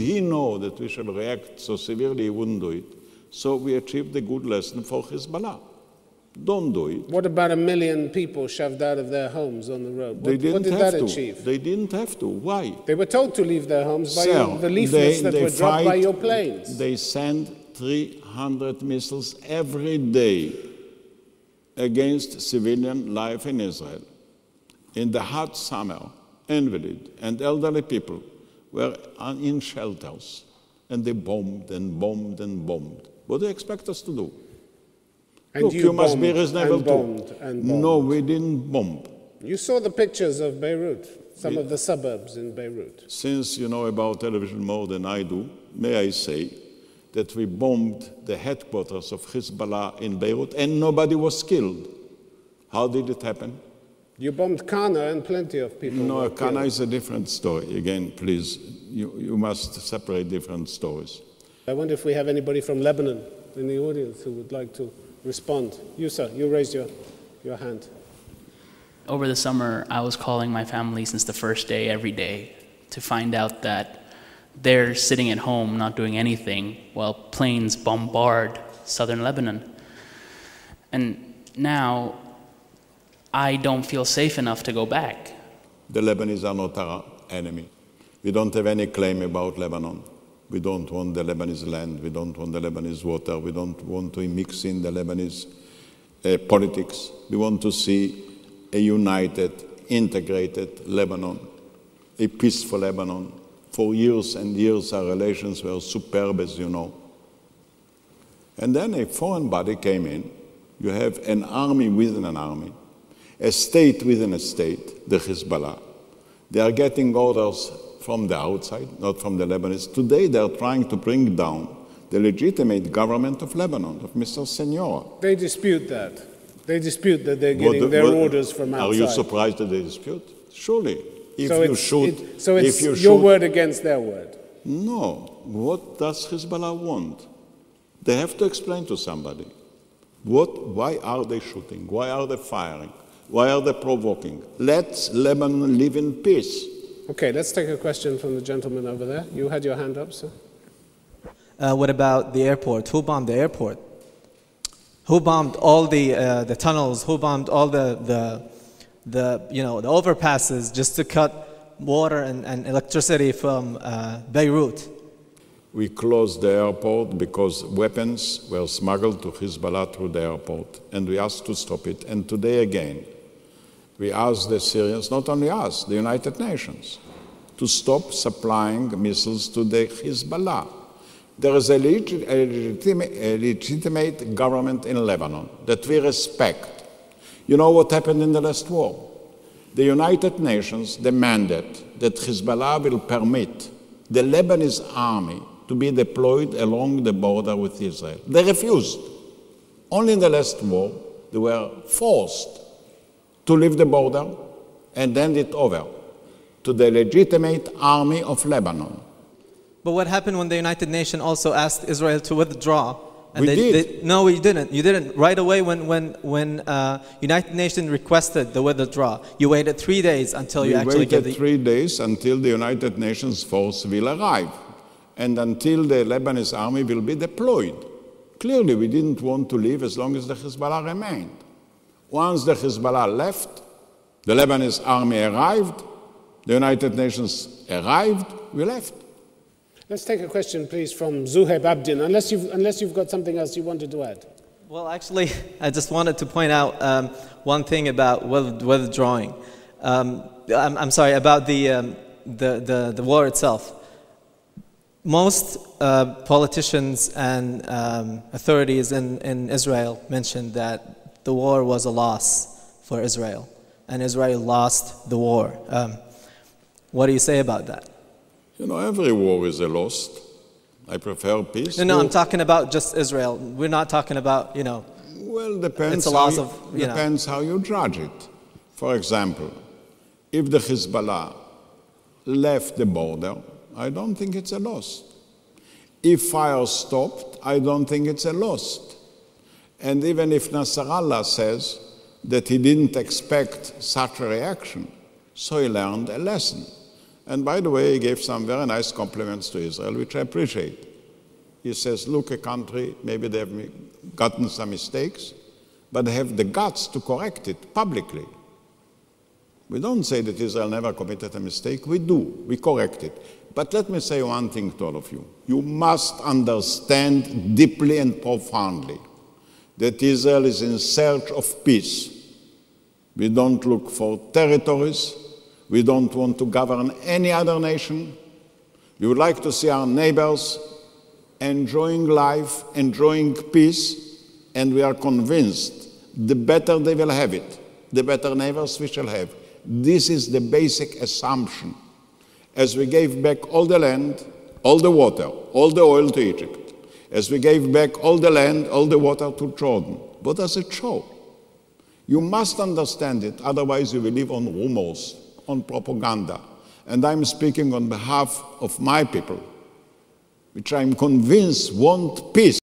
he know that we shall react so severely, he wouldn't do it. So we achieved a good lesson for Hezbollah. Don't do it. What about 1 million people shoved out of their homes on the road? What did that achieve? They didn't have to. Why? They were told to leave their homes by the leaflets that were dropped by your planes. They send 300 missiles every day against civilian life in Israel. In the hot summer, invalid and elderly people were in shelters, and they bombed and bombed and bombed. What do you expect us to do? And look, you must be reasonable too. No, we didn't bomb. You saw the pictures of Beirut, some of the suburbs in Beirut. Since you know about television more than I do, may I say that we bombed the headquarters of Hezbollah in Beirut and nobody was killed. How did it happen? You bombed Qana and plenty of people. No, Qana is a different story. Again, please, you must separate different stories. I wonder if we have anybody from Lebanon in the audience who would like to respond. You, sir, you raised your hand. Over the summer, I was calling my family since the first day, every day, to find out that they're sitting at home not doing anything while planes bombard southern Lebanon. And now, I don't feel safe enough to go back. The Lebanese are not our enemy. We don't have any claim about Lebanon. We don't want the Lebanese land. We don't want the Lebanese water. We don't want to mix in the Lebanese politics. We want to see a united, integrated Lebanon, a peaceful Lebanon. For years and years, our relations were superb, as you know. And then a foreign body came in. You have an army within an army, a state within a state, the Hezbollah. They are getting orders from the outside, not from the Lebanese. Today, they are trying to bring down the legitimate government of Lebanon, of Mr. Senor. They dispute that. They dispute that they're getting their orders from outside. Are you surprised that they dispute? Surely. So it's your word against their word? No. What does Hezbollah want? They have to explain to somebody. Why are they shooting? Why are they firing? Why are they provoking? Let Lebanon live in peace. Okay, let's take a question from the gentleman over there. You had your hand up, sir. What about the airport? Who bombed the airport? Who bombed all the tunnels? Who bombed all the overpasses just to cut water and electricity from Beirut? We closed the airport because weapons were smuggled to Hezbollah through the airport, and we asked to stop it. And today again, we asked the Syrians, not only us, the United Nations, to stop supplying missiles to the Hezbollah. There is a legitimate government in Lebanon that we respect. You know what happened in the last war? The United Nations demanded that Hezbollah will permit the Lebanese army to be deployed along the border with Israel. They refused. Only in the last war, they were forced to leave the border and hand it over to the legitimate army of Lebanon. But what happened when the United Nations also asked Israel to withdraw? And we did. No, you didn't. You didn't. Right away when United Nations requested the withdrawal, you waited 3 days until you actually gave the... We waited 3 days until the United Nations force will arrive and until the Lebanese army will be deployed. Clearly, we didn't want to leave as long as the Hezbollah remained. Once the Hezbollah left, the Lebanese army arrived, the United Nations arrived, we left. Let's take a question, please, from Zuhaib Abdin, unless you've got something else you wanted to add. Well, actually, I just wanted to point out one thing about withdrawing. I'm sorry, about the war itself. Most politicians and authorities in Israel mentioned that the war was a loss for Israel, and Israel lost the war. What do you say about that? You know, every war is a loss. I prefer peace. No, I'm talking about just Israel. We're not talking about, Well, depends. It's a loss of, depends how you judge it. For example, if the Hezbollah left the border, I don't think it's a loss. If fire stopped, I don't think it's a loss. And even if Nasrallah says that he didn't expect such a reaction, so he learned a lesson. And by the way, he gave some very nice compliments to Israel, which I appreciate. He says, look, a country, maybe they have gotten some mistakes, but they have the guts to correct it publicly. We don't say that Israel never committed a mistake. We do. We correct it. But let me say one thing to all of you. You must understand deeply and profoundly that Israel is in search of peace. We don't look for territories. We don't want to govern any other nation. We would like to see our neighbors enjoying life, enjoying peace, and we are convinced the better they will have it, the better neighbors we shall have. This is the basic assumption. As we gave back all the land, all the water, all the oil to Egypt, as we gave back all the land, all the water to Jordan, what does it show? You must understand it, otherwise you will live on rumors, on propaganda. And I'm speaking on behalf of my people, which I'm convinced want peace.